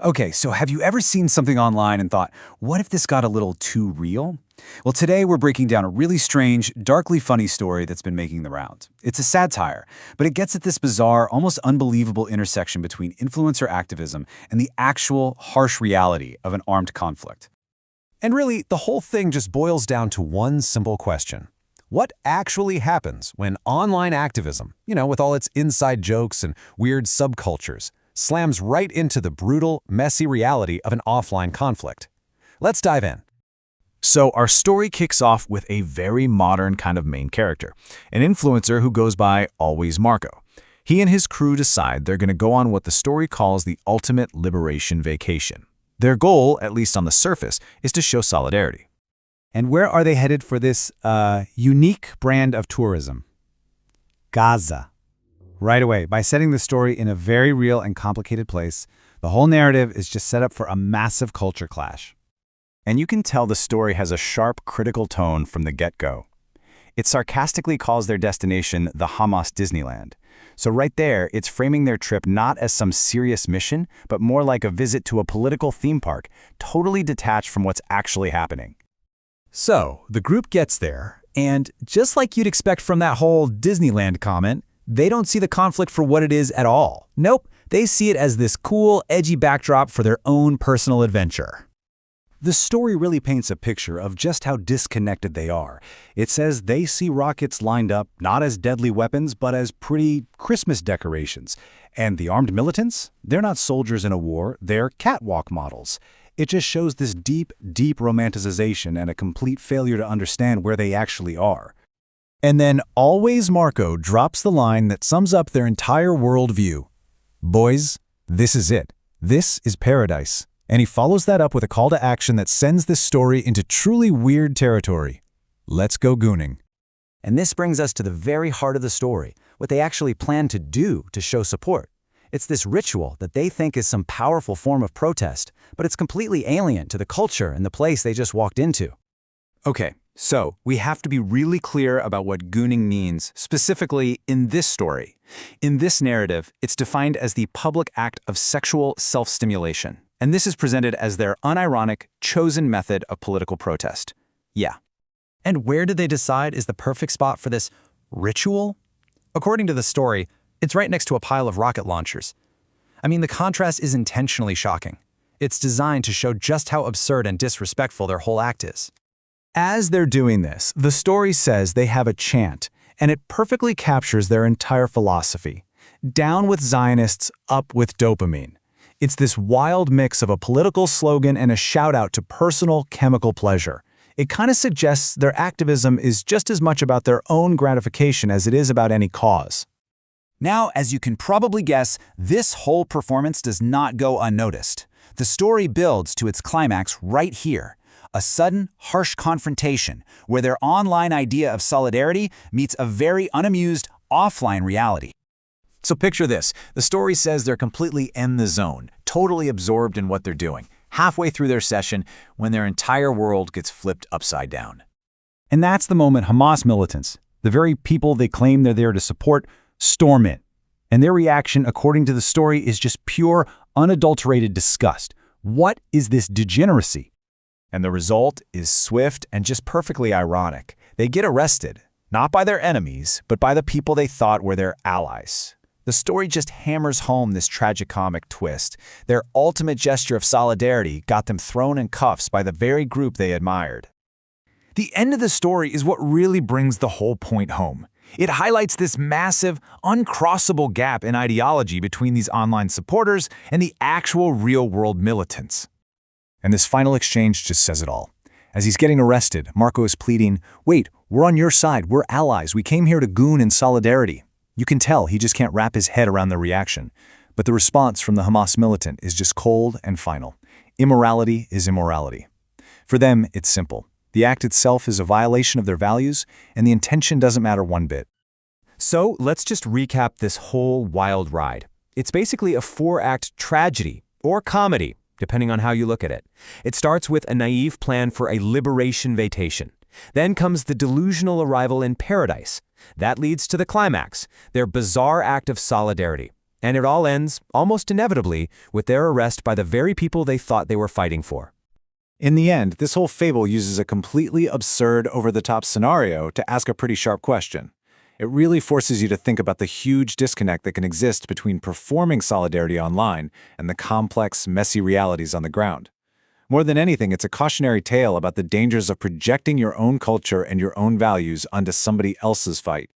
Okay, so have you ever seen something online and thought, what if this got a little too real? Well, today we're breaking down a really strange, darkly funny story that's been making the round. It's a satire, but it gets at this bizarre, almost unbelievable intersection between influencer activism and the actual, harsh reality of an armed conflict. And really, the whole thing just boils down to one simple question. What actually happens when online activism, with all its inside jokes and weird subcultures, slams right into the brutal, messy reality of an offline conflict? Let's dive in. So our story kicks off with a very modern kind of main character, an influencer who goes by Always Marco. He and his crew decide they're going to go on what the story calls the ultimate liberation vacation. Their goal, at least on the surface, is to show solidarity. And where are they headed for this unique brand of tourism? Gaza. Right away, by setting the story in a very real and complicated place, the whole narrative is just set up for a massive culture clash. And you can tell the story has a sharp, critical tone from the get-go. It sarcastically calls their destination the Hamas Disneyland. So right there, it's framing their trip not as some serious mission, but more like a visit to a political theme park, totally detached from what's actually happening. So, the group gets there, and just like you'd expect from that whole Disneyland comment, they don't see the conflict for what it is at all. Nope, they see it as this cool, edgy backdrop for their own personal adventure. The story really paints a picture of just how disconnected they are. It says they see rockets lined up not as deadly weapons, but as pretty Christmas decorations. And the armed militants? They're not soldiers in a war, they're catwalk models. It just shows this deep, deep romanticization and a complete failure to understand where they actually are. And then Always Marco drops the line that sums up their entire worldview. Boys, this is it. This is paradise. And he follows that up with a call to action that sends this story into truly weird territory. Let's go gooning. And this brings us to the very heart of the story, what they actually plan to do to show support. It's this ritual that they think is some powerful form of protest, but it's completely alien to the culture and the place they just walked into. Okay, so we have to be really clear about what gooning means, specifically in this story. In this narrative, it's defined as the public act of sexual self-stimulation. And this is presented as their unironic, chosen method of political protest. Yeah. And where did they decide is the perfect spot for this ritual? According to the story, it's right next to a pile of rocket launchers. I mean, the contrast is intentionally shocking. It's designed to show just how absurd and disrespectful their whole act is. As they're doing this, the story says they have a chant, and it perfectly captures their entire philosophy. Down with Zionists, up with dopamine. It's this wild mix of a political slogan and a shout-out to personal chemical pleasure. It kind of suggests their activism is just as much about their own gratification as it is about any cause. Now, as you can probably guess, this whole performance does not go unnoticed. The story builds to its climax right here, a sudden, harsh confrontation where their online idea of solidarity meets a very unamused, offline reality. So picture this. The story says they're completely in the zone, totally absorbed in what they're doing, halfway through their session when their entire world gets flipped upside down. And that's the moment Hamas militants, the very people they claim they're there to support, storm in. And their reaction, according to the story, is just pure, unadulterated disgust. What is this degeneracy? And the result is swift and just perfectly ironic. They get arrested, not by their enemies, but by the people they thought were their allies. The story just hammers home this tragicomic twist. Their ultimate gesture of solidarity got them thrown in cuffs by the very group they admired. The end of the story is what really brings the whole point home. It highlights this massive, uncrossable gap in ideology between these online supporters and the actual real-world militants. And this final exchange just says it all. As he's getting arrested, Marco is pleading, "Wait, we're on your side, we're allies, we came here to goon in solidarity." You can tell he just can't wrap his head around the reaction. But the response from the Hamas militant is just cold and final. Immorality is immorality. For them, it's simple. The act itself is a violation of their values, and the intention doesn't matter one bit. So let's just recap this whole wild ride. It's basically a 4-act tragedy, or comedy, depending on how you look at it. It starts with a naive plan for a liberation vacation. Then comes the delusional arrival in paradise. That leads to the climax, their bizarre act of solidarity. And it all ends, almost inevitably, with their arrest by the very people they thought they were fighting for. In the end, this whole fable uses a completely absurd, over-the-top scenario to ask a pretty sharp question. It really forces you to think about the huge disconnect that can exist between performing solidarity online and the complex, messy realities on the ground. More than anything, it's a cautionary tale about the dangers of projecting your own culture and your own values onto somebody else's fight,